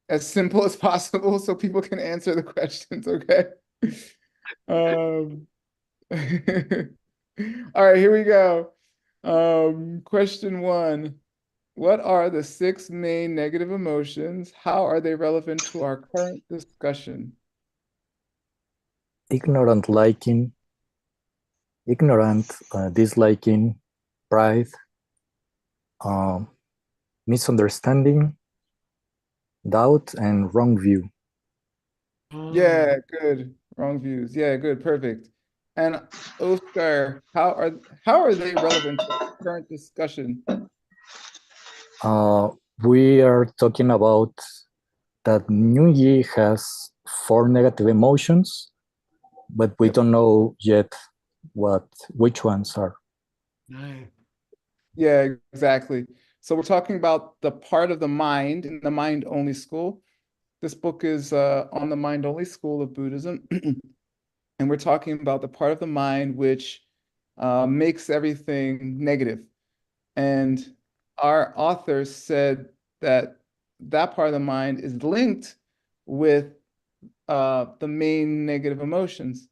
as simple as possible so people can answer the questions, okay? Um, all right, here we go. Question one. What are the six main negative emotions? How are they relevant to our current discussion? Ignorant liking, ignorant disliking, pride, um, misunderstanding, doubt, and wrong view. Yeah, good. Wrong views. Yeah, good. Perfect. And Oscar, how are they relevant to our current discussion? Uh, we are talking about that New Year has four negative emotions, but we Yep. don't know yet which ones are. Nice. Yeah, exactly. So we're talking about the part of the mind in the mind only school. This book is on the mind only school of Buddhism. And we're talking about the part of the mind which makes everything negative. And our author said that that part of the mind is linked with the main negative emotions.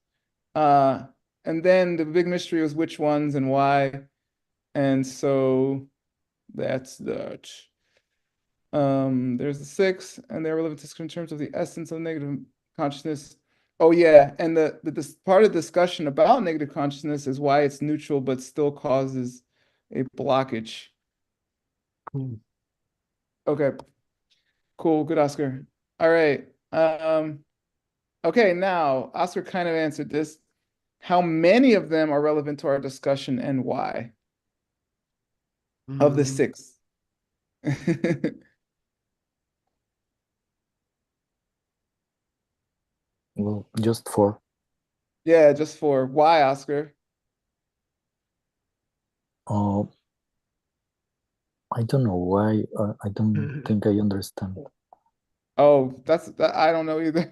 Uh, and then the big mystery was which ones and why. And so that's that. There's the six, and they're relevant to in terms of the essence of negative consciousness. Oh yeah, and this part of the discussion about negative consciousness is why it's neutral but still causes a blockage. Cool. Okay, cool, good, Oscar. All right. Okay, now Oscar kind of answered this. How many of them are relevant to our discussion and why? Of the Mm, six. Well, just four. Yeah, just for why, Oscar? Uh, I don't know why. I don't think I understand. Oh, I don't know either.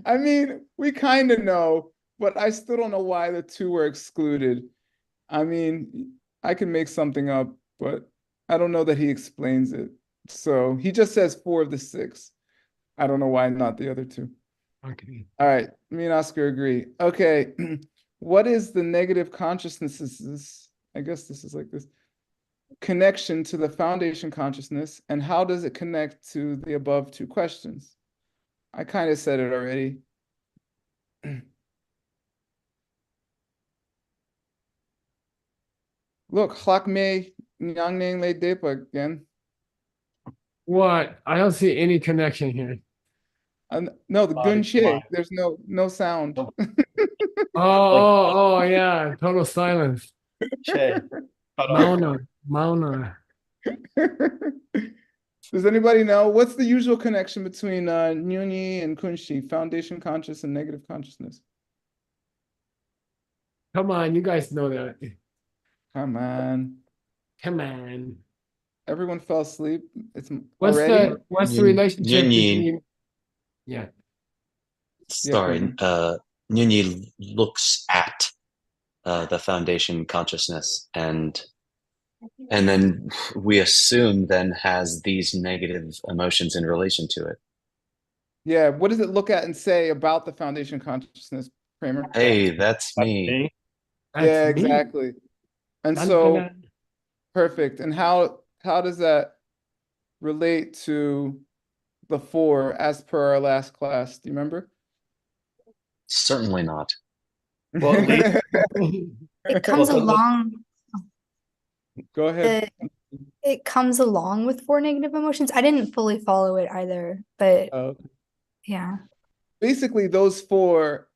I mean, we kind of know, but I still don't know why the two were excluded. I mean, I can make something up, but I don't know that he explains it. So he just says four of the six. I don't know why not the other two. okay. All right, me and Oscar agree. Okay, what is the negative consciousnesses? I guess this is like this connection to the foundation consciousness, and how does it connect to the above two questions? I kind of said it already. Look, Hlakme Nyangneng Le Depa again. What? I don't see any connection here. No, the Body, Gunshe. mind. There's no sound. Oh, yeah. Total silence. Che. Mauna, Mauna. Does anybody know what's the usual connection between Nyunyi and Kunshi, foundation conscious and negative consciousness? Come on, you guys know that. Come on. Come on. Everyone fell asleep. It's What's already. the relationship Nyunyi, between yeah. Yeah, sorry, Kunshi. Nyunyi looks at the foundation consciousness, and then we assume then has these negative emotions in relation to it. Yeah, what does it look at and say about the foundation consciousness, Kramer? Hey, that's That's me. me. That's Yeah, me. exactly. And Dun, dun, so dun. perfect. And how does that relate to the four as per our last class? Do you remember? Certainly not. Well, at least, It well, comes does it? along Go ahead. the it comes along with four negative emotions. I didn't fully follow it either, but Uh, yeah. Basically, those four,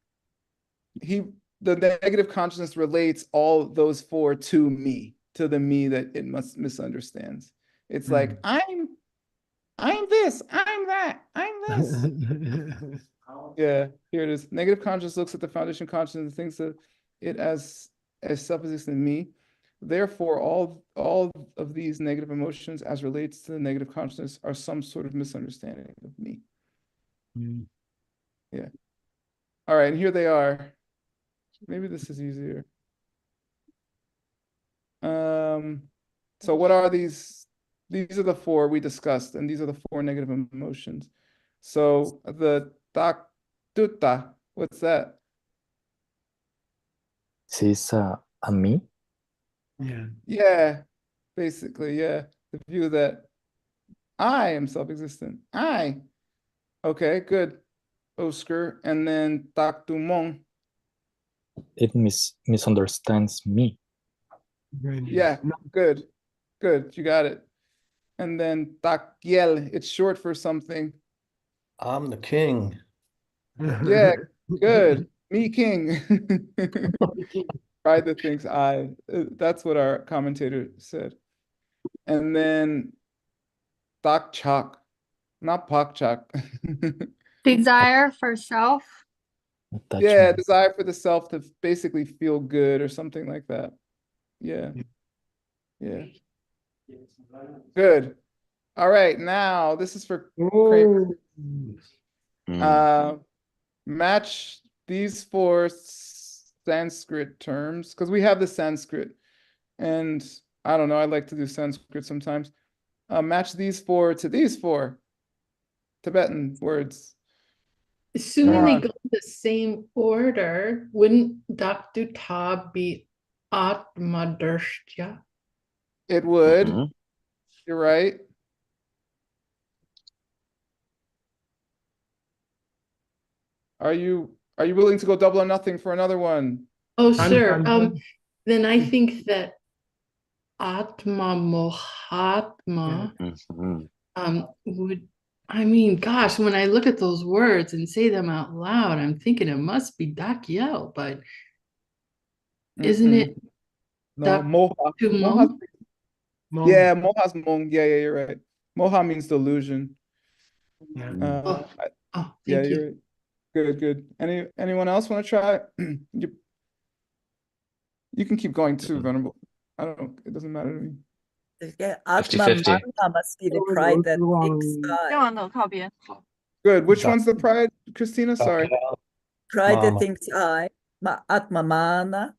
he the negative consciousness relates all those four to me, to the me that it must misunderstands. It's like I'm this, I'm that, I'm this. Yeah, here it is. Negative consciousness looks at the foundation consciousness and thinks of it as self-existent me. Therefore, all of these negative emotions as relates to the negative consciousness are some sort of misunderstanding of me. Yeah. All right, and here they are. Maybe this is easier. So what are these these are the four we discussed, and these are the four negative emotions. So the tak tuta, what's that? Is this a me? Yeah. Yeah, basically, yeah. The view that I am self-existent. I. Okay, good. Oscar. And then tak tumong. It misunderstands me. Yeah, good. Good. You got it. And then takyel, it's short for something. I'm the king. Yeah, good. Me king. Pride that thinks I. That's what our commentator said. And then tak chak, not pak chak. Desire for self. Yeah, Attachment. desire for the self to basically feel good or something like that. Yeah. Yeah. Good. All right, now this is for Kramer. Oh. Mm. Match these four Sanskrit terms because we have the Sanskrit, and I don't know, I like to do Sanskrit sometimes. Match these four to these four Tibetan words. Assuming they on. go in the same order, wouldn't Dr. Ta be Atmadarshya? It would. Mhm. You're right. Are you willing to go double or nothing for another one? Oh, Dun, sure. dun, dun. Then I think that Atma Mohatma Mhm. would, I mean, gosh, when I look at those words and say them out loud, I'm thinking it must be Dakyel, but isn't Mm-mm. it No, moha. Moha. Dakumon? Mom. Yeah, moha's mong. Yeah, you're right. Moha means delusion. Yeah. Uh, Oh, oh, yeah, thank you're you. right. Good, good. Anyone else want to try? You can keep going too, Venerable. I don't, it doesn't matter to me. Atma 50-50. Mana must be the pride that thinks Good. Which That- one's the pride, Christina? Sorry. pride that Mama. thinks Atma Mana.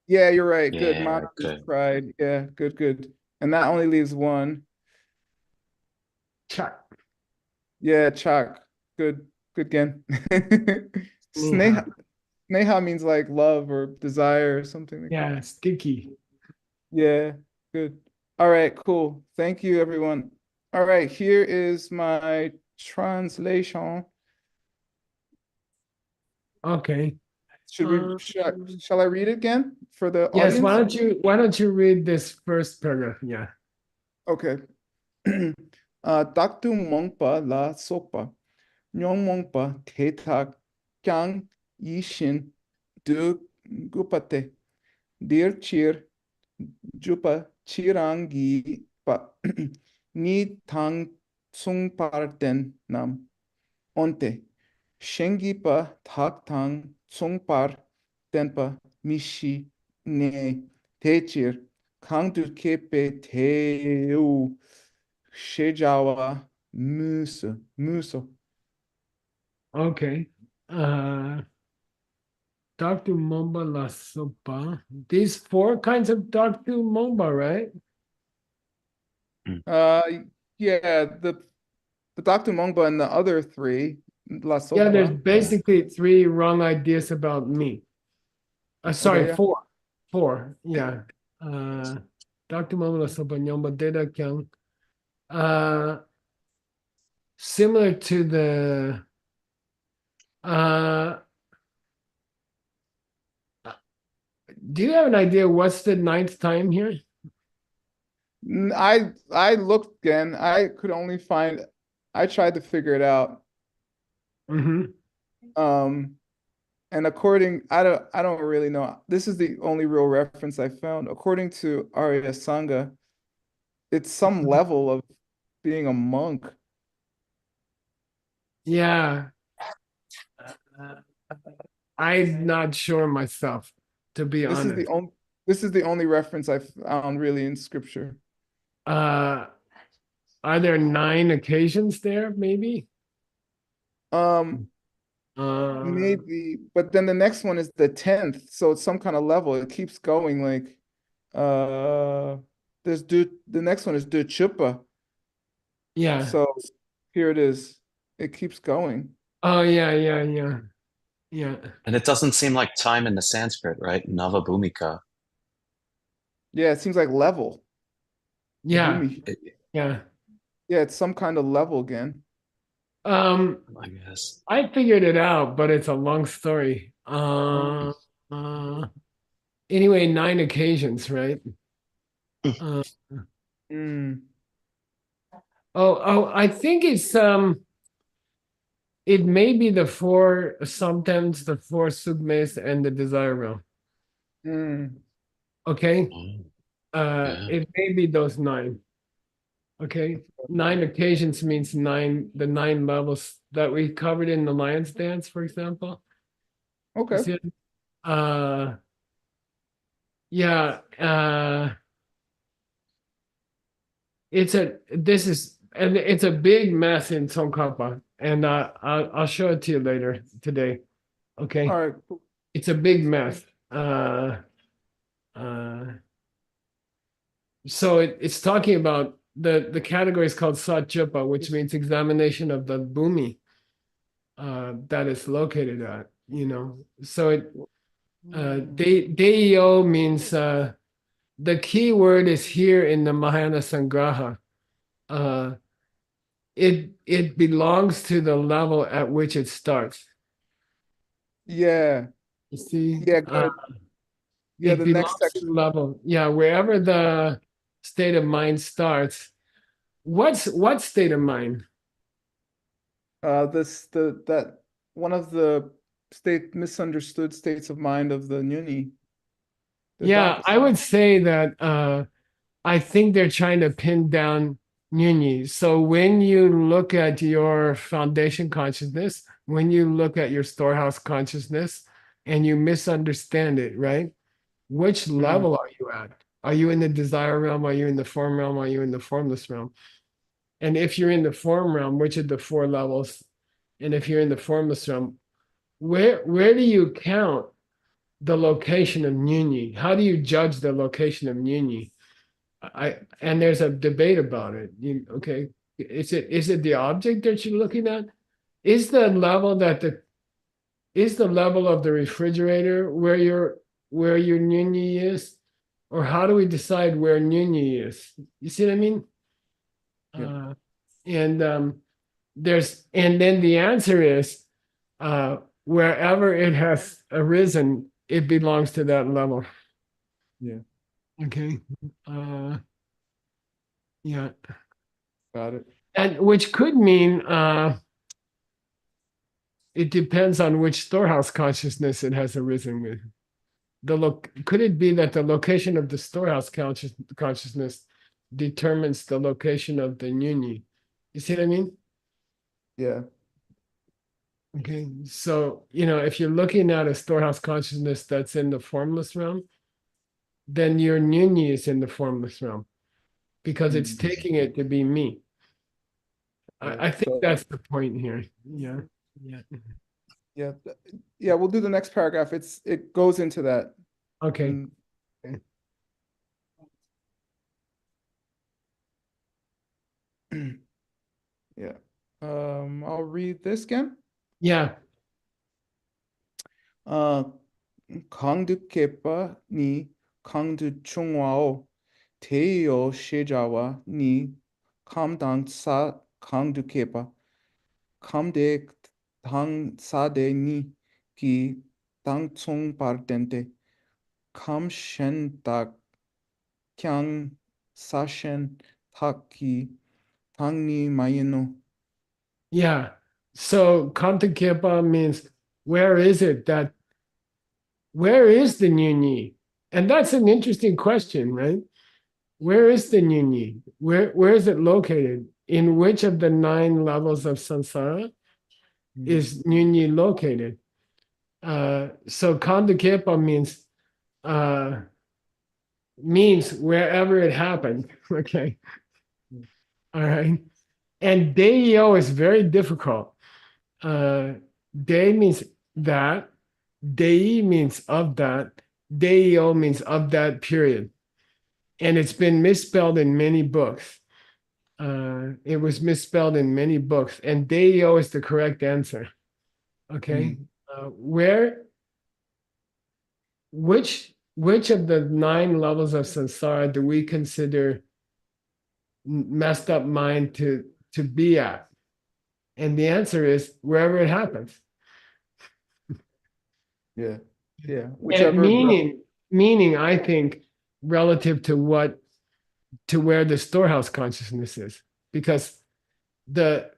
Yeah, you're right. Good. Yeah, Mana is good. pride. Yeah, good, good. And that only leaves one. Chuck. Yeah, Chak. Good, good again. Neha. Sneha means like love or desire or something like that. Yeah, sticky. Yeah, good. All right, cool. Thank you, everyone. All right, here is my translation. Okay. Shall I read it again for the Yes, audience? why don't you read this first paragraph? Yeah. Okay. Taktu mongpa la sopa. Nyong mongpa te tak kyang yishin du gupate. Dir chir jupa chirangi pa ni tang sung parten nam onte. Shengi pa tak tang sung par tenpa mishi ne techir kang du kepe teu shejawa muso. Okay. Dr. Momba La Sopa. These four kinds of Dr. Momba, right? Uh, yeah, the Dr. Mongba and the other three, La Yeah, there's Sopa. basically three wrong ideas about me. Sorry, Okay, yeah. four. Yeah. Dr. Momba La Sopa, Nyomba Deda Kyang. Similar to the do you have an idea what's the ninth time here? I looked again. I could only find. I tried to figure it out. Mm-hmm. And according, I don't really know. This is the only real reference I found. According to Arya Sangha, it's some level of being a monk. Yeah. I'm not sure myself, to be This is the honest. only. This is the only reference I found really in scripture. Are there 9 occasions there, maybe? Maybe, but then the next one is the 10th, so it's some kind of level. It keeps going like, There's the next one is du chupa. Yeah. So here it is. It keeps going. Oh, yeah, yeah, yeah. Yeah. And it doesn't seem like time in the Sanskrit, right? Nava Bhumika. Yeah, it seems like level. Yeah. Bhumi. Yeah. Yeah, it's some kind of level again. I guess. I figured it out, but it's a long story. Anyway, 9 occasions, right? Mm. I think it's it may be sometimes the 4 sugmes and the desire realm. Mm. Okay. Yeah. It may be those 9. Okay. 9 occasions means the 9 levels that we covered in the Lion's Dance, for example. You Okay. see it? Yeah. It's a big mess in Tsongkhapa, and I'll show it to you later today. Okay. All right. It's a big mess. So it's talking about the category is called Satchupa, which means examination of the bhumi that it's located at, So Deyo means the key word is here in the Mahayana Sangraha. It belongs to the level at which it starts. Yeah. You see? Yeah, good. Yeah, It the belongs next to section. the level. Yeah, wherever the state of mind starts. What state of mind? That one of the misunderstood states of mind of the Nyuni. Yeah, I would say that I think they're trying to pin down Nyunyi. So when you look at your foundation consciousness, when you look at your storehouse consciousness, and you misunderstand it, right? Which level are you at? Are you in the desire realm? Are you in the form realm? Are you in the formless realm? And if you're in the form realm, which of the 4 levels? And if you're in the formless realm, where do you count the location of Nyunyi? How do you judge the location of Nyunyi? And there's a debate about it. Okay, is it the object that you're looking at? Is the level of the refrigerator where your Nyunyi is? Or how do we decide where Nyunyi is? You see what I mean? Yeah. And then the answer is wherever it has arisen, it belongs to that level. Yeah. Okay. Yeah. Got it. And which could mean it depends on which storehouse consciousness it has arisen with. Could it be that the location of the storehouse consciousness determines the location of the Nyunyi? You see what I mean? Yeah. Okay, so if you're looking at a storehouse consciousness that's in the formless realm, then your Nyunyi is in the formless realm because it's taking it to be me. I think that's the point here. Yeah. Yeah. Yeah. Yeah, we'll do the next paragraph. It goes into that. Okay. Yeah. I'll read this again. Yeah. 강득해빠 니 강득충와오 대여 시자와 니 감당사 강득해빠 감대 당사대 니기 당총 partente 감셴딱 kyang sashen taki tangni mayeno. Yeah. So Kantakepa means where is the Nyunyi? And that's an interesting question, right? Where is the Nyunyi? Where is it located? In which of the 9 levels of samsara is Nyunyi located? So Kandakepa means wherever it happened. Okay. All right. And Deyo is very difficult. De means that. Dei means of that. Deyo means of that period. and it's been misspelled in many books. It was misspelled in many books, and Deyo is the correct answer. Okay, which of the 9 levels of samsara do we consider messed up mind to be at? And the answer is wherever it happens. Yeah. Yeah. And Whichever. meaning, I think, relative to where the storehouse consciousness is, because the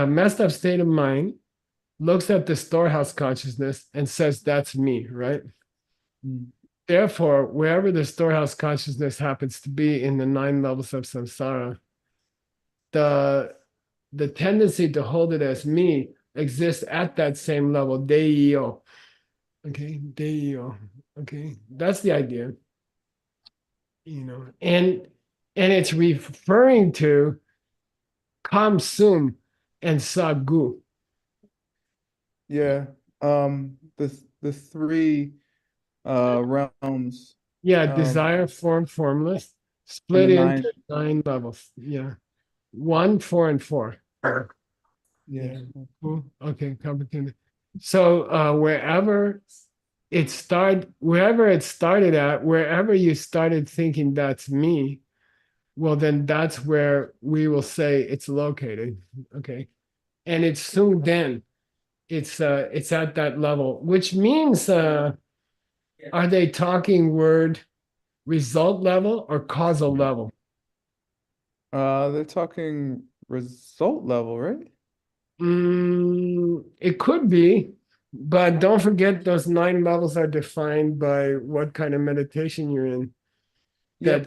messed up state of mind looks at the storehouse consciousness and says, that's me, right? Mm. Therefore, wherever the storehouse consciousness happens to be in the 9 levels of samsara, the tendency to hold it as me exists at that same level, Deyo. Okay, Deyo. Okay, that's the idea. And it's referring to Kam Sum and Sagu. Yeah. The 3 realms. Yeah, desire, form, formless, split into 9 levels. Yeah. 1, 4, and 4. Yeah. Okay, complicated. So wherever it started at, wherever you started thinking that's me, well, then that's where we will say it's located. Okay. And it's soon then. It's at that level, which means are they talking word result level or causal level? They're talking result level, right? It could be, but don't forget those 9 levels are defined by what kind of meditation you're in. Yeah,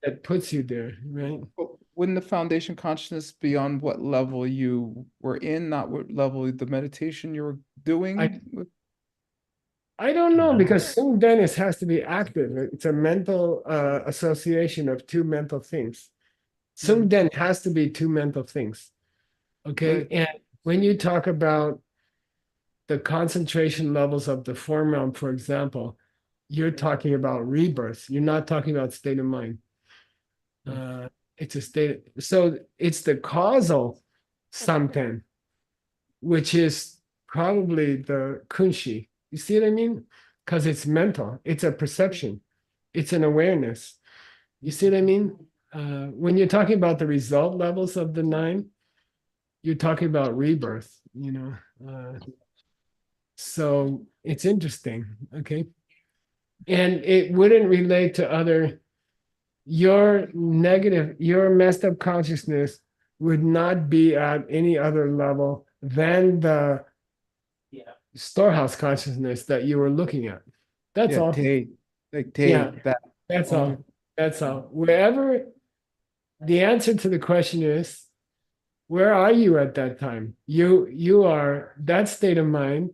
That puts you there, right? but wouldn't the foundation consciousness be on what level you were in, not what level the meditation you were doing? I don't know, because Sung Dennis has to be active. It's a mental association of 2 mental things. Sung Den has to be 2 mental things. Okay. Right. And when you talk about the concentration levels of the form realm, for example, you're talking about rebirth. You're not talking about state of mind. It's a state. So it's the causal Samten, which is probably the Kunshi. You see what I mean? Because it's mental. It's a perception. It's an awareness. You see what I mean? When you're talking about the result levels of the 9, you're talking about rebirth, so it's interesting. Okay. And it wouldn't relate to your messed up consciousness would not be at any other level than the storehouse consciousness that you were looking at. That's all. That's all. That's all. Wherever the answer to the question is, where are you at that time? You are that state of mind.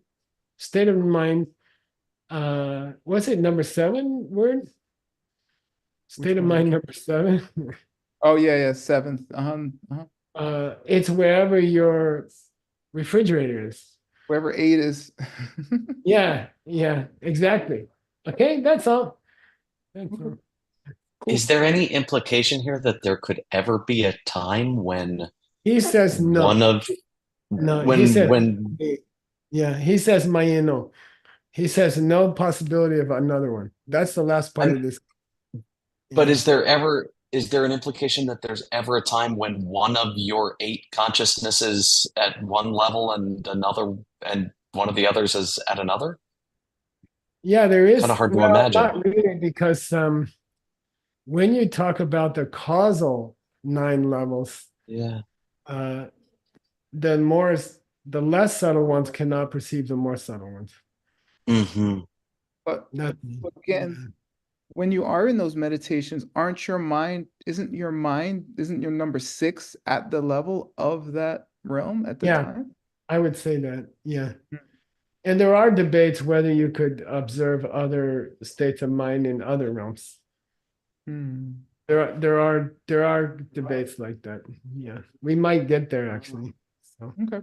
What's it, number 7 word? State of mind number 7. Oh yeah, 7th. It's wherever your refrigerator is. Wherever 8 is. Yeah, exactly. Okay, that's all. Cool. Is there any implication here that there could ever be a time when he says no? He says Mayeno. He says no possibility of another one. That's the last part of this. But is there an implication that there's ever a time when one of your 8 consciousnesses at one level and one of the others is at another? Yeah, there is. Kind of hard to imagine. Not really, because when you talk about the causal 9 levels, the less subtle ones cannot perceive the more subtle ones. Mm-hmm. But again, when you are in those meditations, isn't your number 6 at the level of that realm at the time? I would say that, yeah. And there are debates whether you could observe other states of mind in other realms. There are debates like that. Yeah, we might get there actually. So. Okay.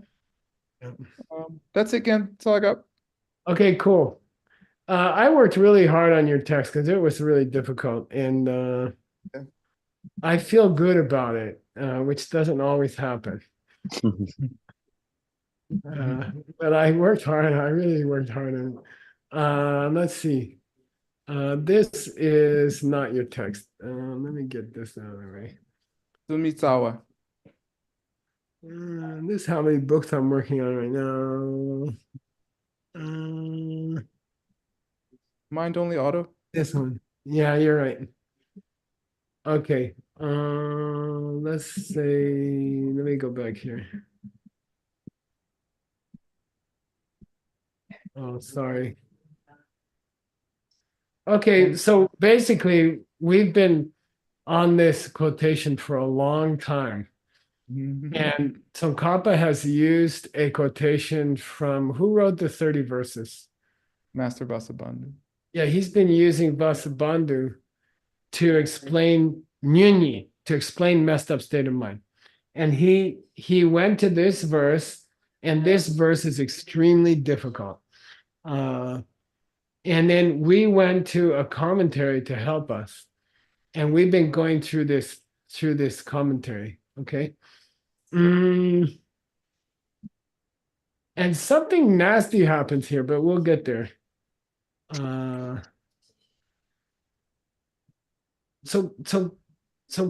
That's it again. That's all I got. Okay, cool. I worked really hard on your text because it was really difficult, and I feel good about it, which doesn't always happen. But I worked hard. I really worked hard on. Let's see. This is not your text. Let me get this out of the way. Sumizawa. This is how many books I'm working on right now. Mind only auto. This one. Yeah, you're right. Okay. Let's say, let me go back here. Oh, sorry. Okay, so basically, we've been on this quotation for a long time. And Tsongkhapa has used a quotation from who wrote the 30 verses? Master Vasubandhu. Yeah, he's been using Vasubandhu to explain Nyunyi, to explain messed up state of mind. And he went to this verse, and this verse is extremely difficult. And then we went to a commentary to help us. And we've been going through this commentary, okay? And something nasty happens here, but we'll get there. So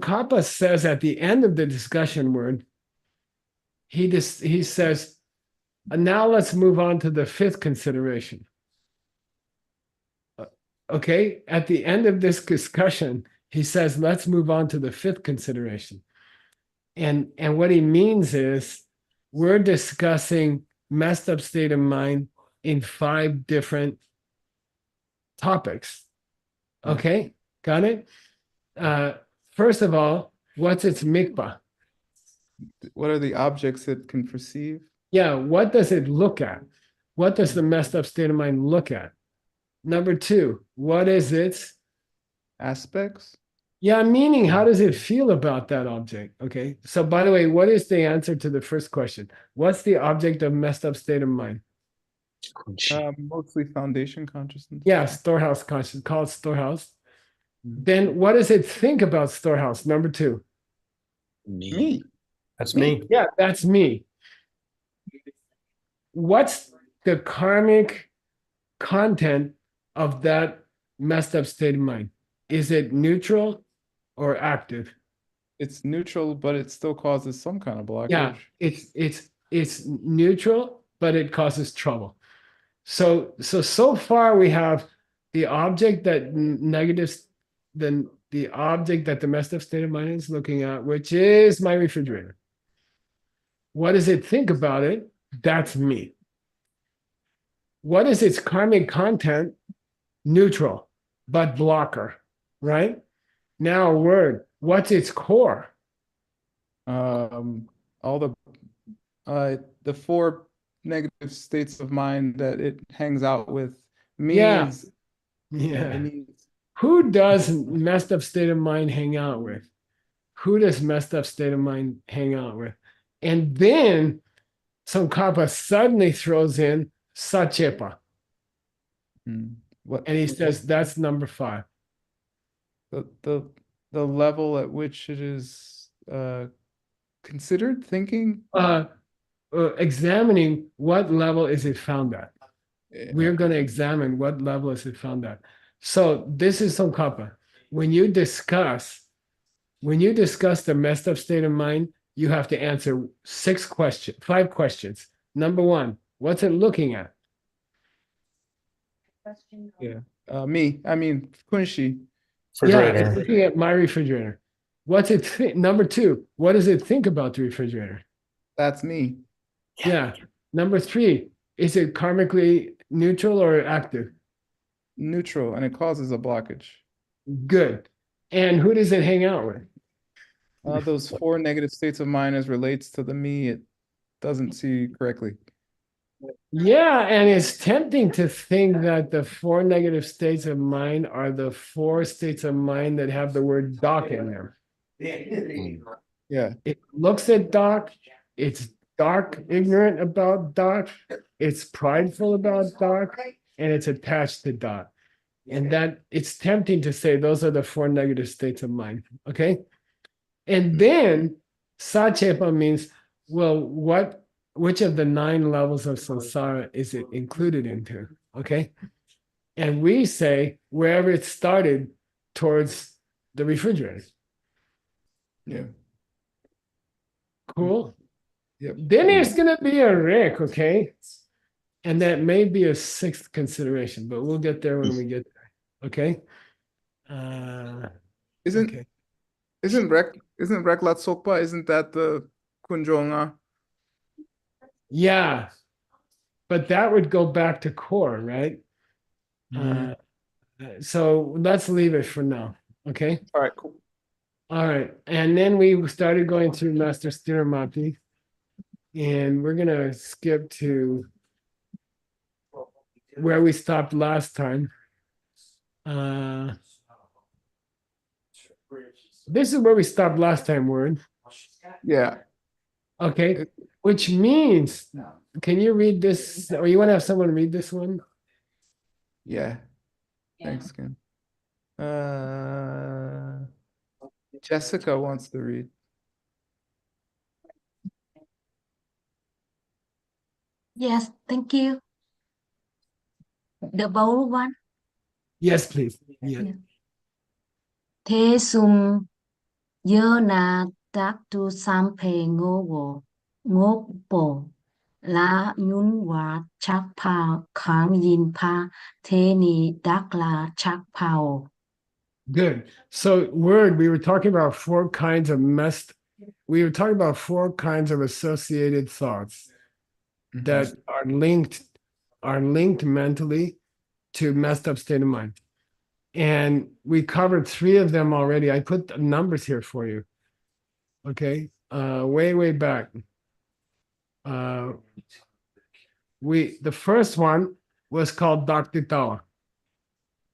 Kappa says at the end of the discussion word, he says, now let's move on to the fifth consideration. Okay, at the end of this discussion, he says, let's move on to the fifth consideration. And what he means is we're discussing messed up state of mind in 5 different topics. Okay, got it? First of all, what's its mikvah? What are the objects it can perceive? Yeah, what does it look at? What does the messed up state of mind look at? Number 2, what is its aspects? Yeah, meaning how does it feel about that object? Okay, so by the way, what is the answer to the first question? What's the object of messed up state of mind? Mostly foundation consciousness. Yeah, storehouse consciousness, call it storehouse. Then what does it think about storehouse? Number 2. Me. That's me. Yeah, that's me. What's the karmic content of that messed up state of mind? Is it neutral or active? It's neutral, but it still causes some kind of blockage. Yeah, it's neutral, but it causes trouble. So far we have the object that the object that the messed up state of mind is looking at, which is my refrigerator. What does it think about it? That's me. What is its karmic content? Neutral, but blocker, right? Now a word. What's its core? All the 4 negative states of mind that it hangs out with. Me is Who does messed up state of mind hang out with? Who does messed up state of mind hang out with? And then Tsongkhapa suddenly throws in Sachepa. What? And he says that's number 5. The level at which it is considered thinking? Examining what level is it found at. We're going to examine what level is it found at. So this is Tsongkhapa. When you discuss the messed up state of mind, you have to answer 5 questions. Number 1, what's it looking at? Yeah. Me. I mean, Kunshi. Yeah, it's looking at my refrigerator. What's it Number 2, what does it think about the refrigerator? That's me. Yeah. Number 3, is it karmically neutral or active? Neutral, and it causes a blockage. Good. And who does it hang out with? Those 4 negative states of mind as relates to the me it doesn't see correctly. Yeah, and it's tempting to think that the 4 negative states of mind are the 4 states of mind that have the word dark in them. Yeah. It looks at dark, it's dark, ignorant about dark, it's prideful about dark, and it's attached to da. And that it's tempting to say those are the four negative states of mind. Okay. And then sachepa means, well, which of the 9 levels of samsara is it included into? Okay. And we say wherever it started towards the refrigerator. Yeah. Cool. Yep. Then there's gonna be a Rick, okay? And that may be a 6th consideration, but we'll get there when we get there. Okay. Isn't okay. isn't Reklat Sokpa, isn't that the Kunjonga? Yeah. But that would go back to core, right? So let's leave it for now. Okay. All right, cool. All right. And then we started going through Master Stiramati. And we're gonna skip to where we stopped last time. This is where we stopped last time, Word. Yeah. Okay. Which means, can you read this? Or you want to have someone read this one? Yeah. Thanks, Ken. Jessica wants to read. Yes, thank you. The bold one. Yes, please. Yeah. Thế sum nhớ na tác tu sampe ngô ngô bộ la nhún wa chak pa khang yin pa thế ni dak la chak pao. Good. So, Word, we were talking about 4 kinds of we were talking about 4 kinds of associated thoughts that are linked mentally to messed up state of mind. And we covered 3 of them already. I put the numbers here for you. Okay. Way back. The first one was called Dr. Tawa.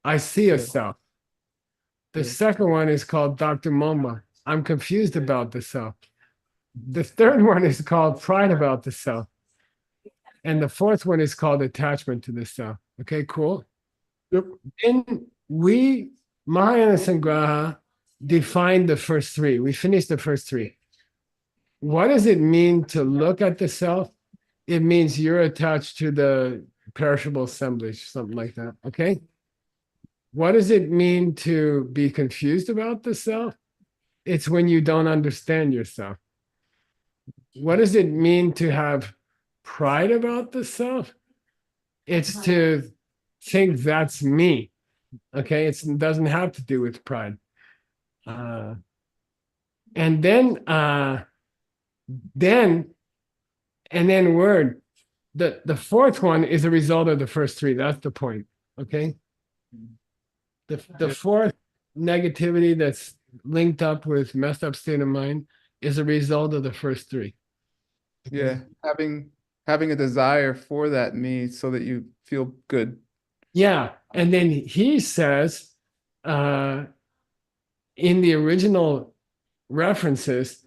I see a self. The second one is called Dr. Moma. I'm confused about the self. The third one is called pride about the self. And the fourth one is called attachment to the self. Okay, cool. Yep. Then we, Mahayana Sangraha, defined the first 3. We finished the first 3. What does it mean to look at the self? It means you're attached to the perishable assemblage, something like that. Okay. What does it mean to be confused about the self? It's when you don't understand yourself. What does it mean to have pride about the self? It's to think that's me. Okay. It doesn't have to do with pride. And then word. The fourth one is a result of the first 3. That's the point. Okay. The fourth negativity that's linked up with messed up state of mind is a result of the first 3. Okay? Yeah. Having a desire for that me so that you feel good. Yeah. And then he says, in the original references,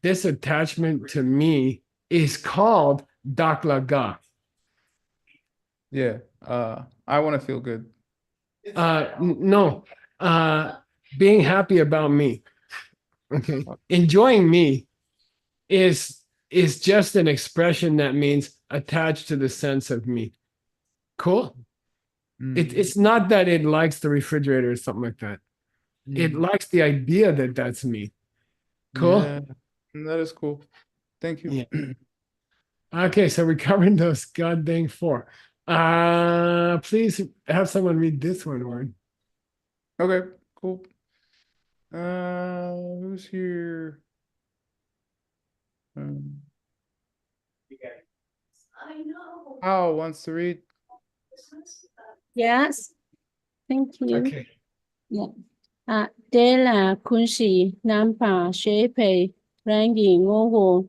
this attachment to me is called Dakla Ga. Yeah. I want to feel good. No. Being happy about me. Okay. Enjoying me is just an expression that means attached to the sense of me. Cool. It's not that it likes the refrigerator or something like that. It likes the idea that that's me. Cool. Yeah, that is cool. Thank you. Yeah. Okay, so we're covering those goddamn 4. Please have someone read this one, Word. Okay, cool. Who's here? How wants to read? Yes, thank you. Okay. Yeah. Đây là kunshi nampa shepe rangi ngogo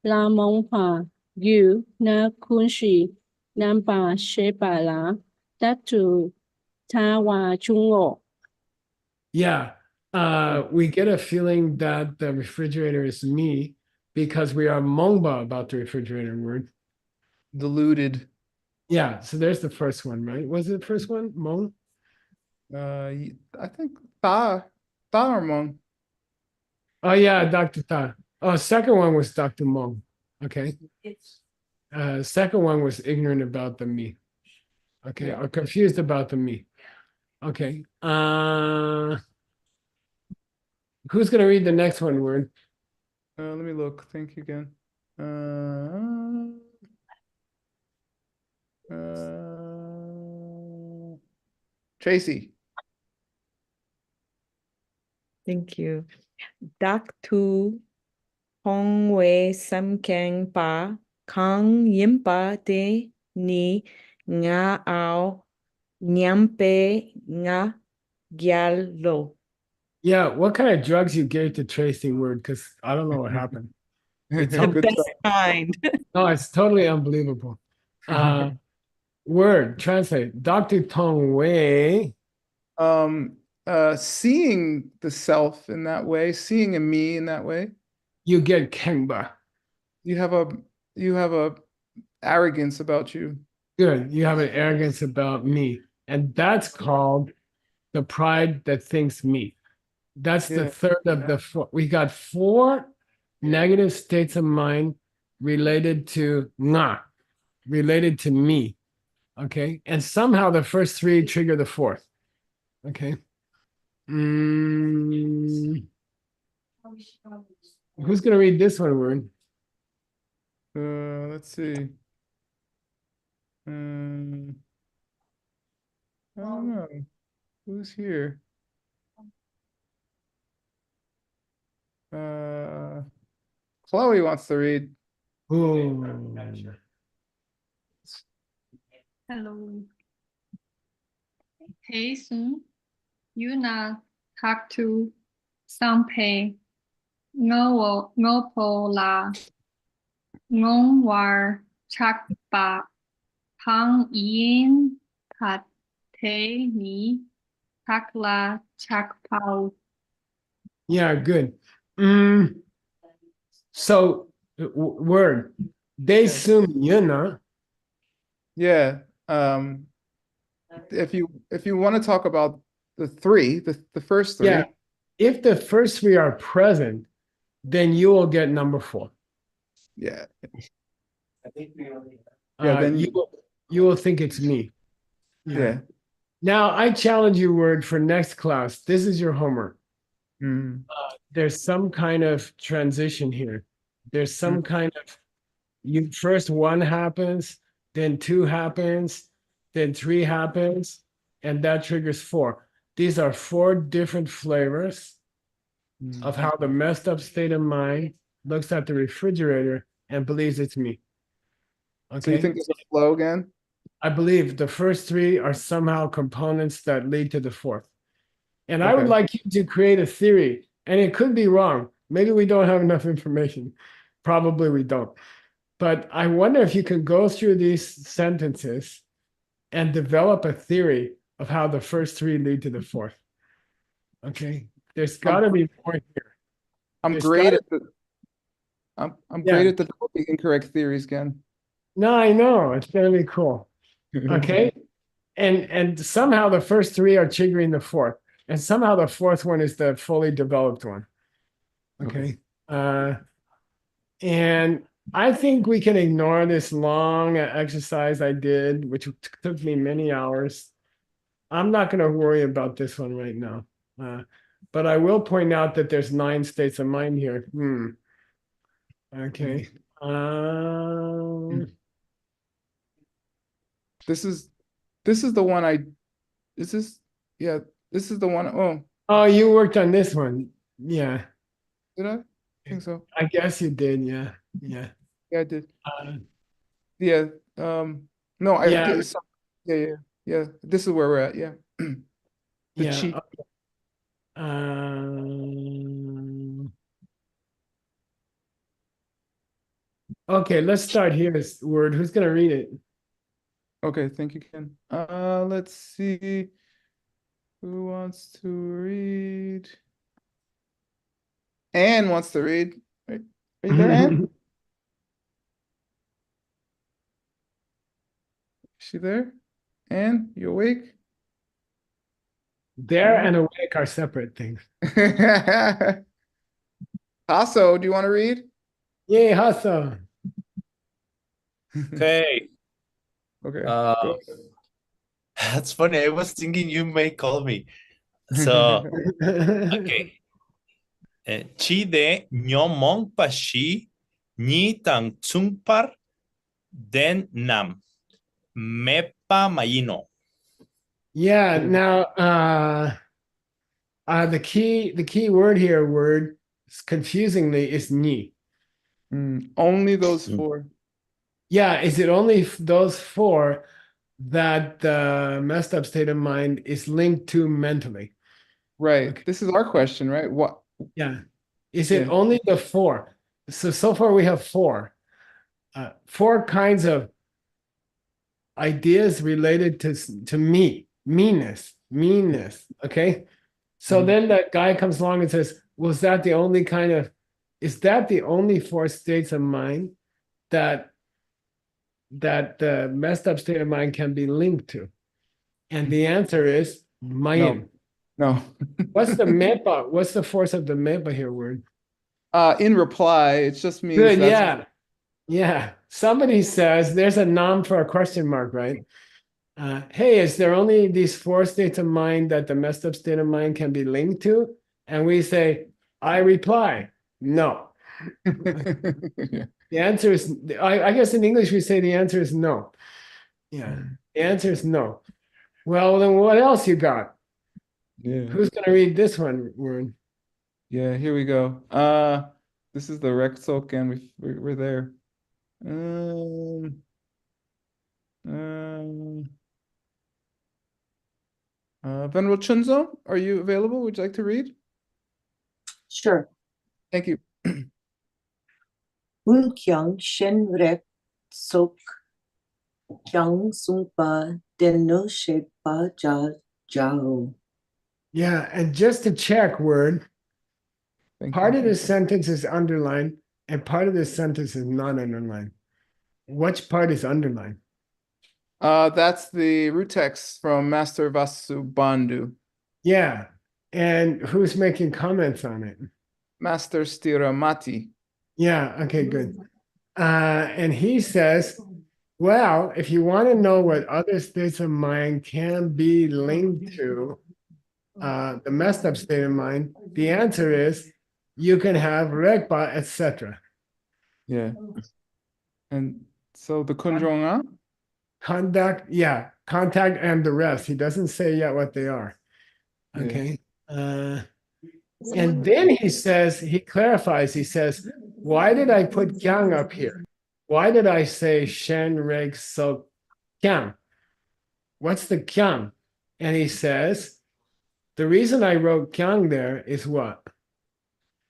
la mongpa yu na kunshi nampa shepa la tatu tawa chungo. Yeah. We get a feeling that the refrigerator is me because we are mongba about the refrigerator, Word. Deluded. Yeah, so there's the first one, right? Was it the first one? Mong? I think Ta or Hmong. Oh yeah, Dr. Ta. Oh, second one was Dr. Mong. Okay. Second one was ignorant about the me. Okay, Yeah. or confused about the me. Okay. Who's gonna read the next one word? Let me look. Thank you again. Tracy. Thank you. Dak tu hong wei sam keng pa kang yim pa de ni nga ao nyampe nga gyal lo. Yeah, what kind of drugs you gave to Tracy word? Because I don't know what happened. It's The Good best stuff. kind. no, it's totally unbelievable. Word, translate. Dr. Tong Wei. Seeing the self in that way, seeing a me in that way, You get Kengba. you have a arrogance about you. Good. You have an arrogance about me. And that's called the pride that thinks me. That's the Yeah. third of the four. We got four negative states of mind related to nga, related to me. Okay. And somehow the first three trigger the fourth. Okay. Who's going to read this one, word? Let's see. I don't know. Who's here? Chloe wants to read. Ooh. Hello. Hey, Sun. Yuna talk to Sampe Ngopola Ngongwar Chakpa Pang Yin Pate Ni Takla Chakpao. Yeah, good. So, word. They sum yuna. Yeah. If you want to talk about the three, the first three. Yeah. If the first three are present, then you will get number four. Yeah. Then you will think it's me. Yeah. Now I challenge you, word, for next class. This is your homework. Mm. There's some kind of transition here. There's some kind of you first one happens, then two happens, then three happens, and that triggers four. These are four different flavors of how the messed up state of mind looks at the refrigerator and believes it's me. So you Okay. think there's a flow again? I believe the first three are somehow components that lead to the fourth. And I would Okay. like you to create a theory, and it could be wrong. Maybe we don't have enough information. Probably we don't. But I wonder if you can go through these sentences and develop a theory of how the first three lead to the fourth. Okay. There's got to be more here. I'm There's great gotta- at the I'm Yeah. great at developing incorrect theories, Ken. No, I know. It's going to be cool. Okay. And somehow the first three are triggering the fourth. And somehow the fourth one is the fully developed one. Okay. And I think we can ignore this long exercise I did, which took me many hours. I'm not going to worry about this one right now. But I will point out that there's 9 states of mind here. Okay. This is the one this is the one. Oh, you worked on this one. Yeah. Did I? I think so. I guess you did. Yeah. Yeah. Yeah, I did. Yeah. No, I Yeah. did. Yeah. This is where we're at. Yeah. The Yeah. cheat. Okay, let's start here. This word. Who's gonna read it? Okay, thank you, Ken. Let's see. Who wants to read? Anne wants to read. Are you there, Anne? she there? Anne, you awake? There and awake are separate things. Tasso, do you want to read? Yay, Hassa. Okay. Okay. Uh, that's funny. I was thinking you may call me. So, okay. Chi de nyomong pa shi ni tang tsungpar den nam mepa mayino. Yeah, now the key word here, confusingly, is ni. Only those four. Yeah, is it only those four that the messed up state of mind is linked to mentally? Right. Okay. This is our question, right? What? Yeah. Is it only the four? So far we have four. Four kinds of ideas related to meanness. Okay. So then the guy comes along and says, is that the only four states of mind that the messed up state of mind can be linked to? And the answer is mayan. No. What's the mepa? What's the force of the mepa here word? In reply, it just means Good, yeah. Yeah. Somebody says there's a nom for a question mark, right? Hey, is there only these four states of mind that the messed up state of mind can be linked to? And we say, I reply, no. The answer is, I guess in English we say the answer is no. Yeah, the answer is no. Well, then what else you got? Yeah. Who's going to read this one word? Yeah, here we go. This is the Rexok, and we're there. Venerable Chunzo, are you available? Would you like to read? Sure. Thank you. Un kyang shen rek sok kyang sungpa den no shepa ja jao. Yeah, and just to check word, part of this sentence is underlined and part of this sentence is not underlined. Which part is underlined? That's the root text from Master Vasubandhu. Yeah, and who's making comments on it? Master Stiramati. Yeah, okay, good. And he says, well, if you want to know what other states of mind can be linked to the messed up state of mind, the answer is you can have regpa, etc. Yeah. And so the Kunjonga? Contact, yeah, contact and the rest. He doesn't say yet what they are. Okay. And then he clarifies, he says, why did I put kyang up here? Why did I say shen reg so kyang? What's the kyang? And he says, the reason I wrote kyang there is what?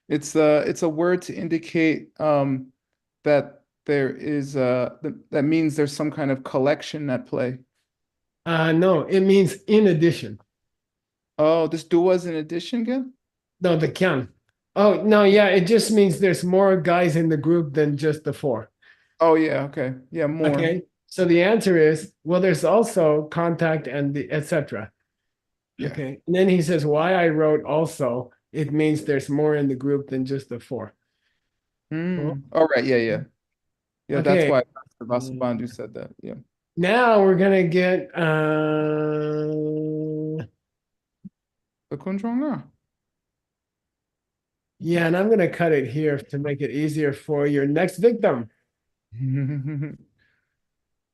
It's a word to indicate that there is that means there's some kind of collection at play. No, it means in addition. Oh, this dua is in addition again? No, the kyang. Oh, no, yeah, it just means there's more guys in the group than just the four. Oh, yeah, okay. Yeah, more. Okay, so the answer is, well, there's also contact and the etc. Yeah. Okay, and then he says, why I wrote also, it means there's more in the group than just the four. All right, yeah. Yeah, Okay. that's why Vasubandhu said that. Yeah. Now we're gonna get the Kunjonga. Yeah, and I'm gonna cut it here to make it easier for your next victim.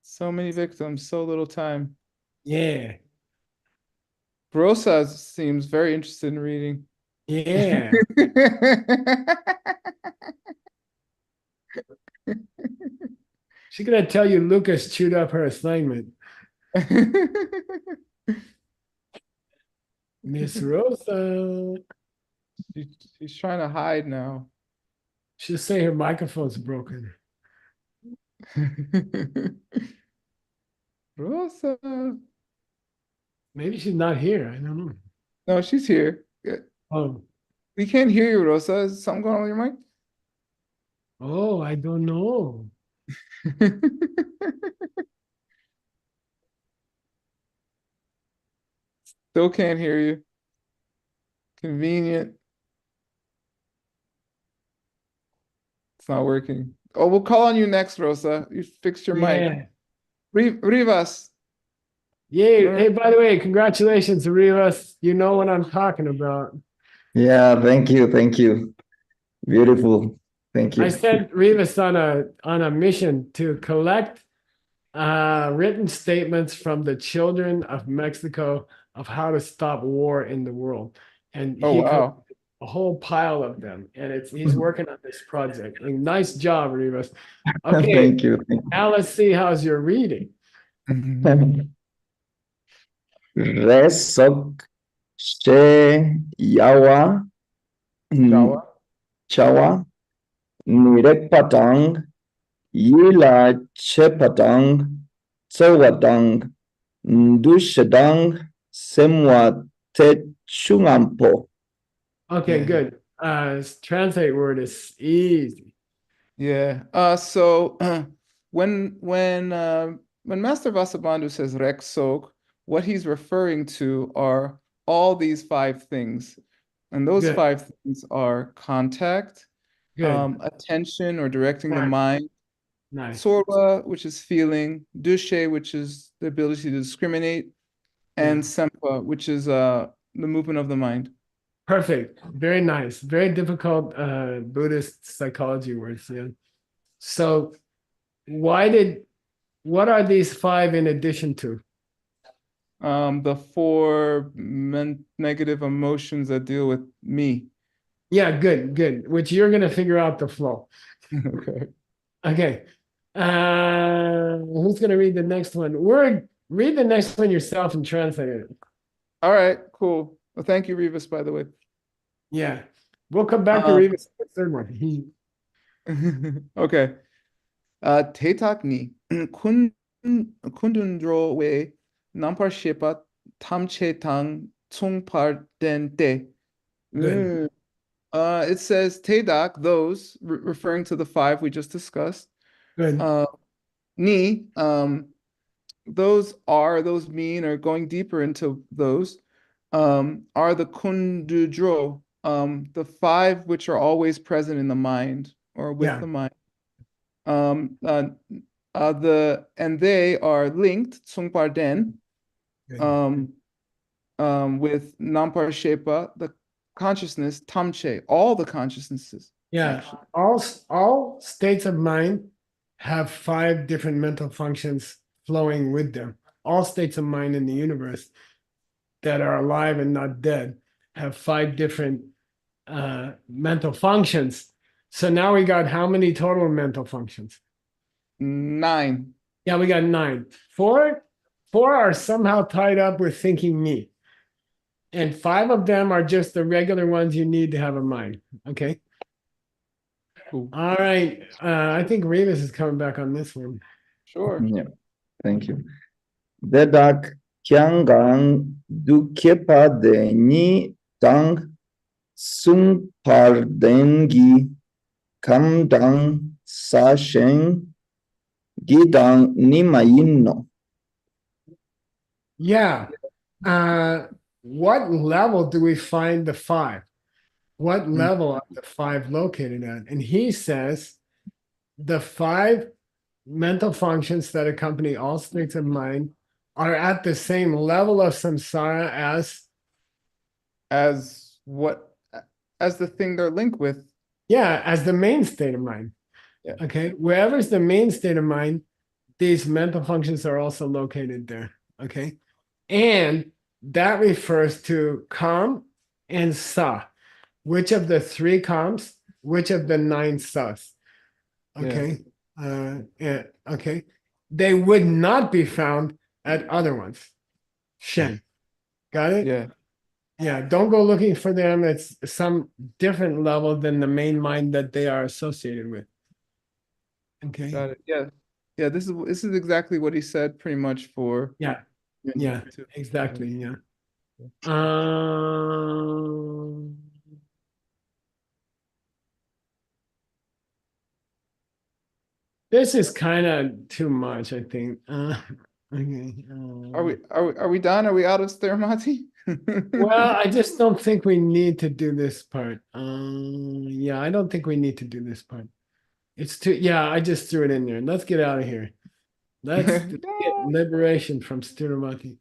So many victims, so little time. Yeah. Rosa seems very interested in reading. Yeah. She's gonna tell you Lucas chewed up her assignment. Miss Rosa. She's trying to hide now. She'll say her microphone's broken. Rosa. Maybe she's not here. I don't know. No, she's here. Oh. We can't hear you, Rosa. Is something going on with your mic? Oh, I don't know. Still can't hear you. Convenient. It's not working. Oh, we'll call on you next, Rosa. You fixed your mic. Yeah. Rivas. Yay. Hey, by the way, congratulations, Rivas. You know what I'm talking about. Yeah, thank you, thank you. Beautiful. Thank I you. sent Rivas on a mission to collect written statements from the children of Mexico of how to stop war in the world. And Oh, he wow. a whole pile of them. And he's working on this project. And nice job, Rivas. Okay, Thank you. now let's see how's your reading. Resok she yawa Jawa. chawa nirepatang yila chepatang tsawadang dushadang semwa techungampo. Okay, Yeah. good. Translate word is easy. Yeah. So when Master Vasubandhu says Reksok, what he's referring to are all these five things. And those Good. five things are contact, Good. attention or directing the Nice. mind, Nice. Sorba, which is feeling, Dushe, which is the ability to discriminate, and Sempa, which is the movement of the mind. Perfect. Very nice. Very difficult Buddhist psychology words. Yeah. So what are these five in addition to? The four negative emotions that deal with me. Yeah, good. Which you're gonna figure out the flow. Okay. Okay. Who's gonna read the next one? Read the next one yourself and translate it. All right, cool. Well, thank you, Revis, by the way. Yeah. We'll come back to Revis for the third one. Okay. Tetak ni kundundro we nampar shepa tamche tang tsungpar den te. Good. It says Tedak, those, referring to the five we just discussed. Good. Ni, those mean, or going deeper into those, are the kundudro, the five which are always present in the mind or with the mind. And they are linked, Tsungpar Den, with Nampar Shepa, the consciousness, Tamche, all the consciousnesses. Yeah, actually. all states of mind have five different mental functions flowing with them. All states of mind in the universe that are alive and not dead have five different mental functions. So now we got how many total mental functions? 9. Yeah, we got 9. Four are somehow tied up with thinking me. And 5 of them are just the regular ones you need to have a mind. Okay. Cool. All right. I think Remus is coming back on this one. Sure. Yeah, thank you. Dedak Kyangang Dukepa de Ni Dang Sung Par Dengi Kam Dang Sa Sheng Gidang Ni Mayinno. Yeah. What level do we find the 5? What level are the 5 located at? And he says the 5 mental functions that accompany all states of mind are at the same level of samsara as what? As the thing they're linked with. Yeah, as the main state of mind. Yeah. Okay, wherever's the main state of mind, these mental functions are also located there. Okay, and that refers to Kam and Sa. Which of the 3 Kams? Which of the 9 Sas? Okay. Yeah, okay. They would not be found at other ones. Shen. Got it? Yeah. Yeah, don't go looking for them. It's some different level than the main mind that they are associated with. Okay. Got it. Yeah. Yeah, this is exactly what he said pretty much for. Yeah. Yeah, exactly. Yeah. This is kind of too much, I think. Okay. Are we done? Are we out of Steramati? Well, I just don't think we need to do this part. Yeah, I don't think we need to do this part. It's too, yeah, I just threw it in there. Let's get out of here. Let's get liberation from Stiramati.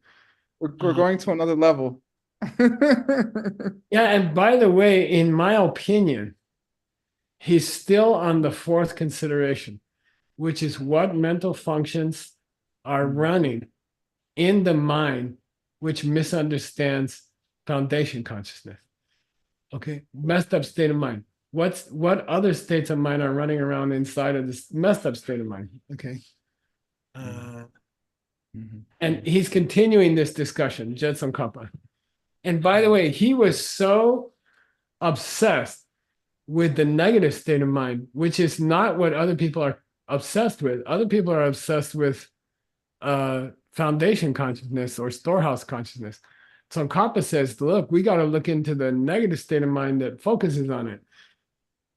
We're going to another level. Yeah, and by the way, in my opinion, he's still on the fourth consideration, which is what mental functions are running in the mind, which misunderstands foundation consciousness. Okay, messed up state of mind. What other states of mind are running around inside of this messed up state of mind? Okay. And he's continuing this discussion, Jetson Kappa. And by the way, he was so obsessed with the negative state of mind, which is not what other people are obsessed with. Other people are obsessed with foundation consciousness or storehouse consciousness. So Kappa says, look, we got to look into the negative state of mind that focuses on it.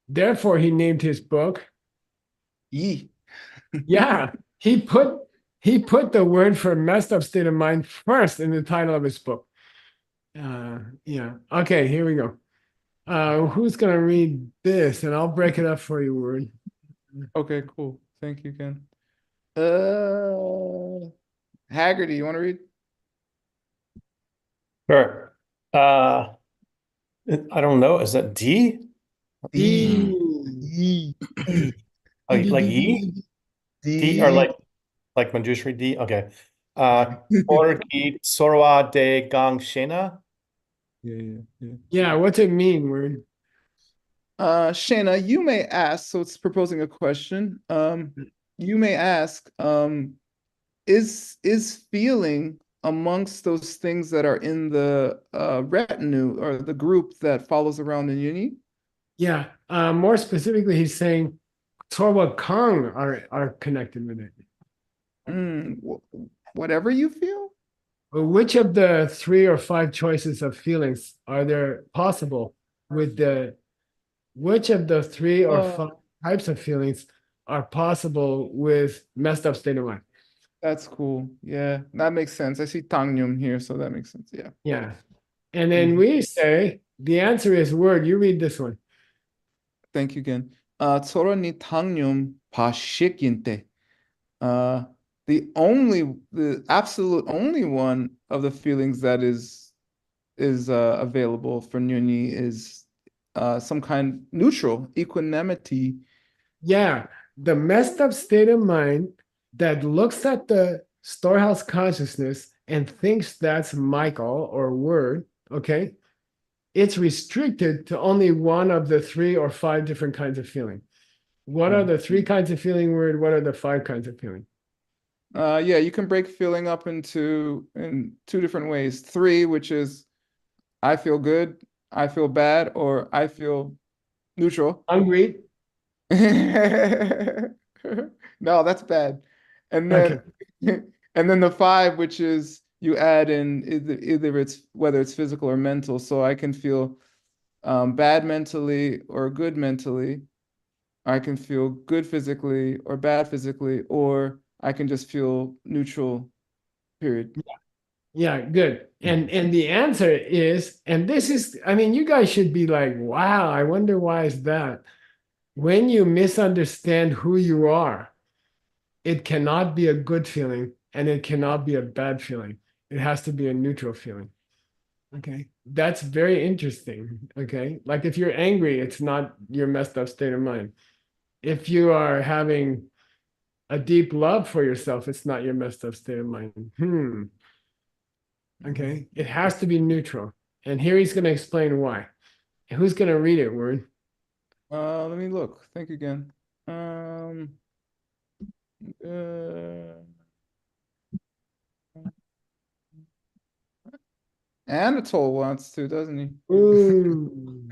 Therefore, he named his book. Yi. Yeah, he put the word for messed up state of mind first in the title of his book. Yeah. Okay, here we go. Who's gonna read this? And I'll break it up for you, Word. Okay, cool. Thank you, Ken. Haggerty, you want to read? Sure. I don't know. Is that D? E. Oh, like E? D or like Manjushri D? Okay. Orki Sorwa de Gang Shena. Yeah, what's it mean, Word? Shana, you may ask, so it's proposing a question. You may ask, is feeling amongst those things that are in the retinue or the group that follows around in uni? Yeah. More specifically, he's saying Torwa Kang are connected with it. Whatever you feel? Well, which of the 3 or 5 choices of feelings are there possible with which of the 3 or 5 types of feelings are possible with messed up state of mind? That's cool. Yeah, that makes sense. I see Tangyum here, so that makes sense. Yeah. Yeah. And then we say the answer is Word. You read this one. Thank you again. Tsoro ni Tangyum pa shikinte. The absolute only one of the feelings that is available for Nyuni is some kind neutral equanimity. Yeah, the messed up state of mind that looks at the storehouse consciousness and thinks that's Michael or Word. Okay, it's restricted to only one of the 3 or 5 different kinds of feeling. What are the 3 kinds of feeling, Word? What are the 5 kinds of feeling? Yeah, you can break feeling up in 2 different ways. 3, which is I feel good, I feel bad, or I feel neutral. Hungry. No, that's bad. And then and then the 5, which is you add in either it's whether it's physical or mental. So I can feel bad mentally or good mentally. I can feel good physically or bad physically, or I can just feel neutral, period. Yeah, good. And the answer is, and this is, I mean, you guys should be like, wow, I wonder why is that? When you misunderstand who you are, it cannot be a good feeling and it cannot be a bad feeling. It has to be a neutral feeling. Okay. That's very interesting. Okay. Like if you're angry, it's not your messed up state of mind. If you are having a deep love for yourself, it's not your messed up state of mind. Okay. It has to be neutral. And here he's going to explain why. And who's going to read it, Word? Let me look. Think again. Anatole wants to, doesn't he? Ooh.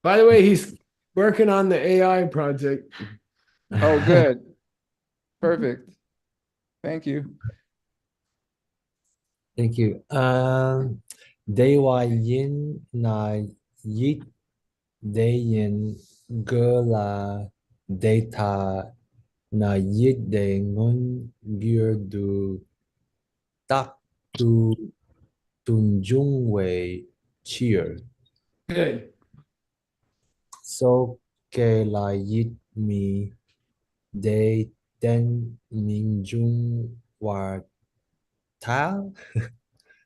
By the way, he's working on the AI project. Oh, good. Perfect. Thank you. Thank you. Đây là yin là yết, đây yin girl là data na yết đề ngôn ghier du tak tu tun jung wei cheer. Good. So ke la yết mi de ten min jung war tao.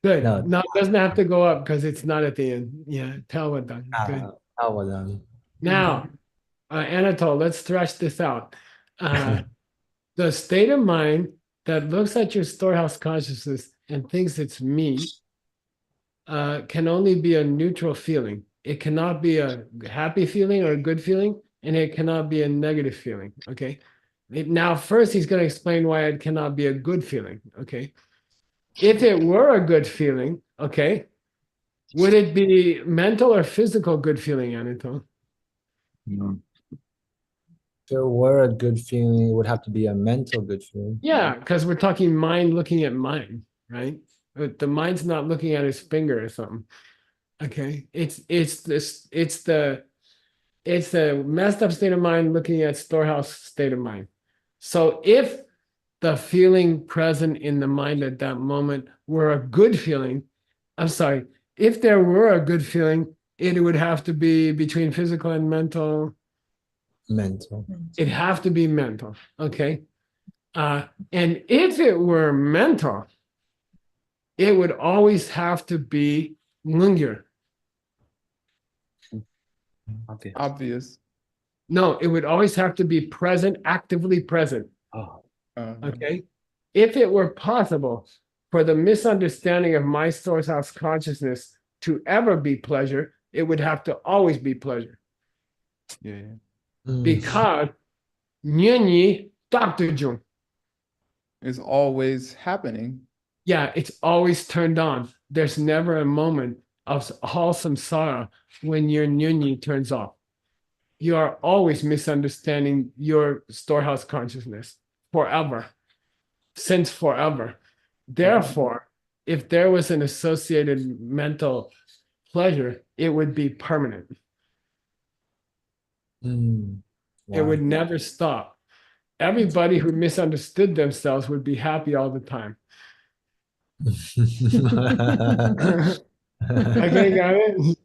Good. No, No, it doesn't have to go up because it's not at the end. Yeah, tell what done. Good. tao was done. Now, Anatole, let's thresh this out. The state of mind that looks at your storehouse consciousness and thinks it's me can only be a neutral feeling. It cannot be a happy feeling or a good feeling, and it cannot be a negative feeling. Okay. Now, first, he's going to explain why it cannot be a good feeling. Okay. If it were a good feeling, okay, would it be mental or physical good feeling, Anatole? If there were a good feeling, it would have to be a mental good feeling. Yeah, because we're talking mind looking at mind, right? But the mind's not looking at his finger or something. Okay, it's the messed up state of mind looking at storehouse state of mind. So if the feeling present in the mind at that moment were a good feeling, I'm sorry, if there were a good feeling, it would have to be between physical and mental. Mental. It'd have to be mental. Okay. And if it were mental, it would always have to be Mungyur. Obvious. No, it would always have to be present, actively present. Oh. Okay. If it were possible for the misunderstanding of my storehouse consciousness to ever be pleasure, it would have to always be pleasure. Yeah. Because Nyunyi Dr. Jung. Is always happening. Yeah, it's always turned on. There's never a moment of wholesome sorrow when your Nyunyi turns off. You are always misunderstanding your storehouse consciousness forever, since forever. Therefore, if there was an associated mental pleasure, it would be permanent. It would never stop. Everybody who misunderstood themselves would be happy all the time. Okay, got it?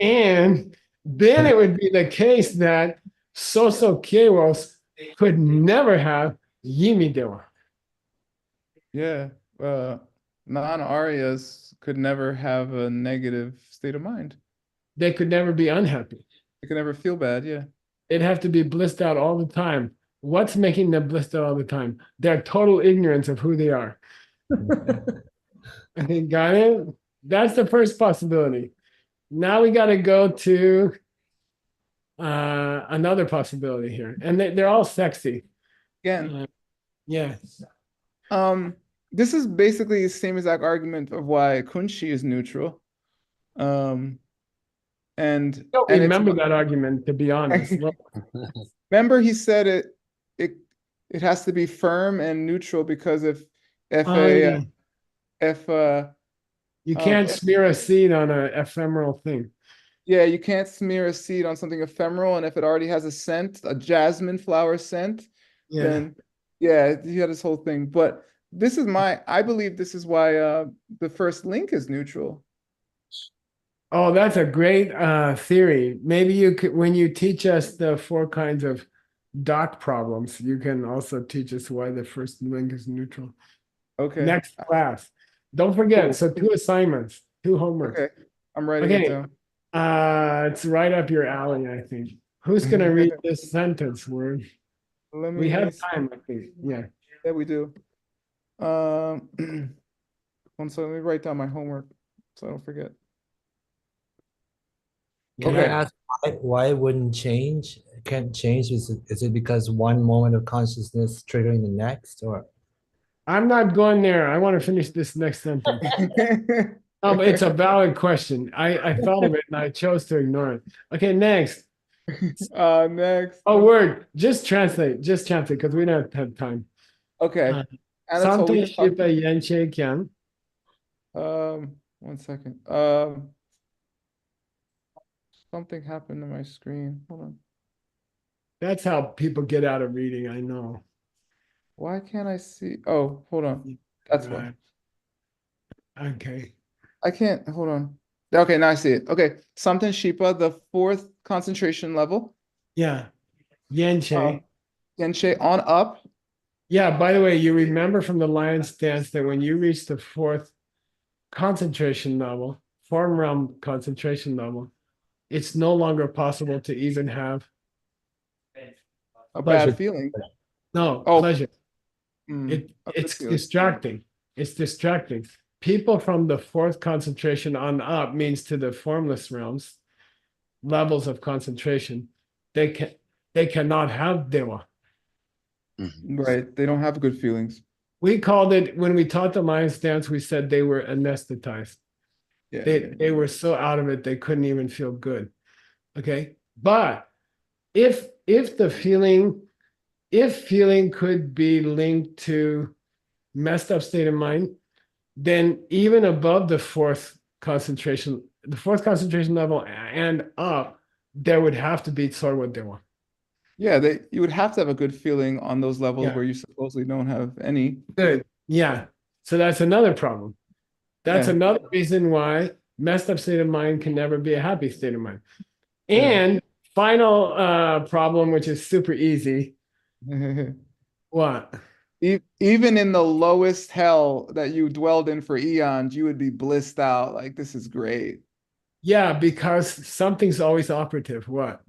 And then it would be the case that Soso Kieros could never have Yimi Dewa. Yeah. Non-Aryas could never have a negative state of mind. They could never be unhappy. They could never feel bad. Yeah. They'd have to be blissed out all the time. What's making them blissed out all the time? Their total ignorance of who they are. Okay, got it? That's the first possibility. Now we got to go to another possibility here. And they're all sexy. Again. Yeah. This is basically the same exact argument of why Kunshi is neutral. And I don't remember that argument, to be honest. Remember, he said it has to be firm and neutral because if you can't smear a seed on an ephemeral thing. Yeah, you can't smear a seed on something ephemeral, and if it already has a scent, a jasmine flower scent, then yeah, he had this whole thing. But this is I believe this is why the first link is neutral. Oh, that's a great theory. Maybe you could, when you teach us the 4 kinds of dot problems, you can also teach us why the first link is neutral. Okay. Next class. Don't forget, Cool. so 2 assignments, 2 homeworks. Okay, I'm writing it down. It's right up your alley, I think. Who's gonna read this sentence word? We have time, I think. Yeah. Yeah, we do. One second, let me write down my homework so I don't forget. Can I ask why it wouldn't change? It can't change. Is it because one moment of consciousness triggering the next, or? I'm not going there. I want to finish this next sentence. It's a valid question. I thought of it and I chose to ignore it. Okay, next. Next. Oh, word. Just translate because we don't have time. Okay. Something shipa yenche kyang. 1 second. Something happened to my screen. Hold on. That's how people get out of reading, I know. Why can't I see? Oh, hold on. That's why. Okay. I can't, hold on. Okay, now I see it. Okay, Samten Shipa, the fourth concentration level. Yeah. Yenche. Yenche on up. Yeah, by the way, you remember from the lion's dance that when you reach the fourth concentration level, form realm concentration level, it's no longer possible to even have a pleasure. Bad feeling. No, Oh. pleasure. It's distracting. It's distracting. People from the fourth concentration on up means to the formless realms, levels of concentration, they cannot have dewa. Right. They don't have good feelings. We called it, when we taught the lion's dance, we said they were anesthetized. Yeah, they were so out of it they couldn't even feel good. Okay. But if feeling could be linked to messed up state of mind, then even above the fourth concentration level and up, there would have to be Sorwa Dewa. Yeah, you would have to have a good feeling on those levels where you supposedly don't have any. Good. Yeah. So that's another problem. That's another reason why messed up state of mind can never be a happy state of mind. And final problem, which is super easy. What? Even in the lowest hell that you dwelled in for eons, you would be blissed out. Like, this is great. Yeah, because something's always operative. What?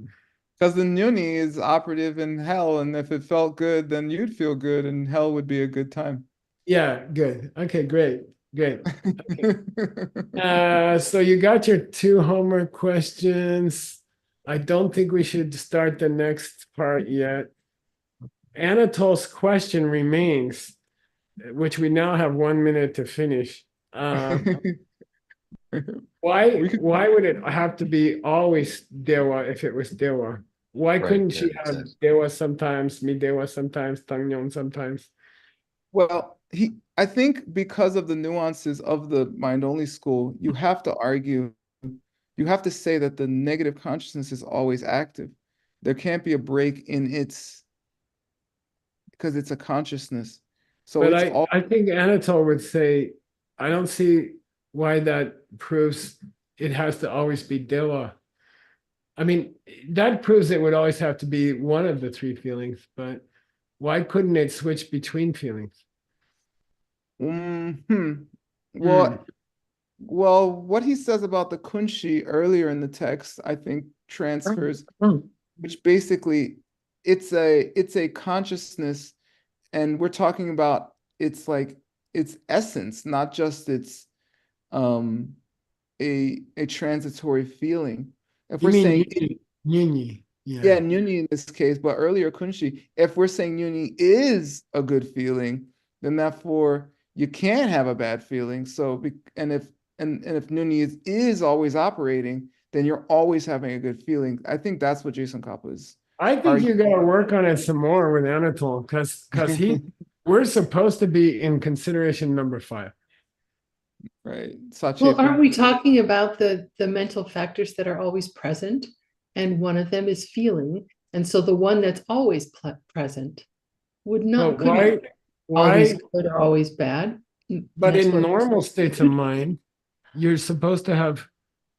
Because the Nyuni is operative in hell, and if it felt good, then you'd feel good, and hell would be a good time. Yeah, good. Okay, great. Okay. So you got your 2 homework questions. I don't think we should start the next part yet. Anatol's question remains, which we now have 1 minute to finish. Why would it have to be always Dewa if it was Dewa? Why couldn't she have Dewa sometimes, Mi Dewa sometimes, Tangyong sometimes? Well, I think because of the nuances of the mind-only school, you have to argue, you have to say that the negative consciousness is always active. There can't be a break in because it's a consciousness. So but I think Anatol would say, I don't see why that proves it has to always be Dewa. I mean, that proves it would always have to be one of the 3 feelings, but why couldn't it switch between feelings? Well, what he says about the kunshi earlier in the text, I think transfers, which basically it's a consciousness, and we're talking about its essence, not just its a transitory feeling. If we're saying Nyunyi, yeah, Nyunyi in this case, but earlier kunshi, if we're saying Nyunyi is a good feeling, then therefore you can't have a bad feeling. So and if Nyunyi is always operating, then you're always having a good feeling. I think that's what Jason Kappa is. I think you got to work on it some more with Anatol, because we're supposed to be in consideration number 5. Right. Well, aren't we talking about the mental factors that are always present? And one of them is feeling. And so the one that's always present would not be always good or always bad. But in normal states of mind, you're supposed to have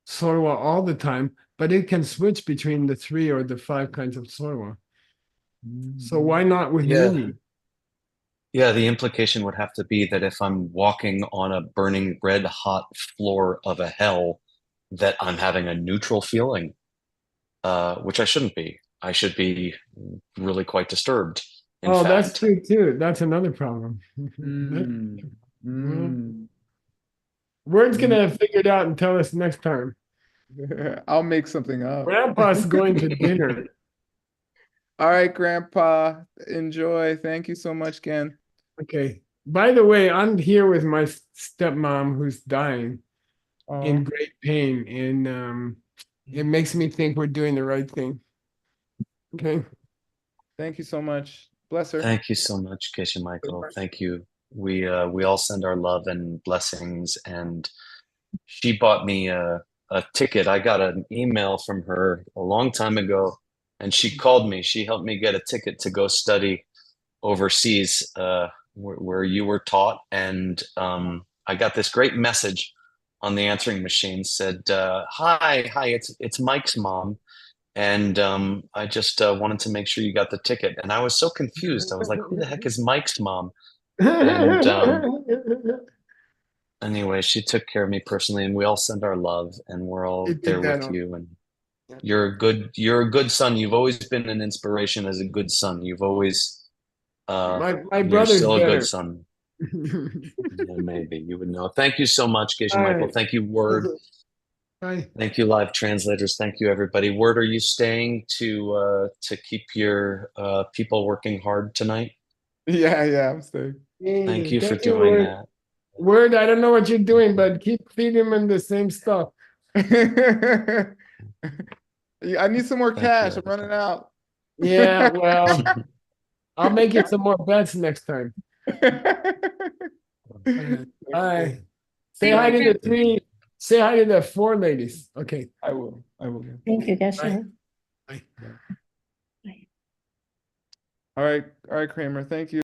Sorwa all the time, but it can switch between the 3 or the 5 kinds of Sorwa. So why not with Nyunyi? Yeah, the implication would have to be that if I'm walking on a burning red hot floor of a hell, that I'm having a neutral feeling, which I shouldn't be. I should be really quite disturbed. That's true too. That's another problem. Word's gonna figure it out and tell us next time. I'll make something up. Grandpa's going to dinner. All right, Grandpa. Enjoy. Thank you so much, Ken. Okay. By the way, I'm here with my stepmom who's dying in great pain, and it makes me think we're doing the right thing. Okay. Thank you so much. Bless her. Thank you so much, Keisha Michael. Thank you. We all send our love and blessings, and she bought me a ticket. I got an email from her a long time ago and she called me. She helped me get a ticket to go study overseas, where you were taught. And I got this great message on the answering machine, said, hi, it's Mike's mom. And I just wanted to make sure you got the ticket. And I was so confused. I was like, who the heck is Mike's mom? And anyway, she took care of me personally, and we all send our love, and we're all there with you. And you're a good son. You've always been an inspiration as a good son. You've always my you're brother's still a better. good son. Yeah, maybe you would know. Thank you so much, Geshe Michael. Right. Thank you, Word. Bye. Thank you, live translators. Thank you, everybody. Word, are you staying to keep your people working hard tonight? Yeah, I'm staying. Thank you for Thank you, doing Word. that. Word, I don't know what you're doing, but keep feeding him the same stuff. I need some more Thank you, cash. I'm running out. Yeah, well, I'll make it some more bets next time. All right. Say hi to the three. Say hi to the four ladies. Okay. I will. Thank you, Geshe. Bye. All right, Kramer. Thank you.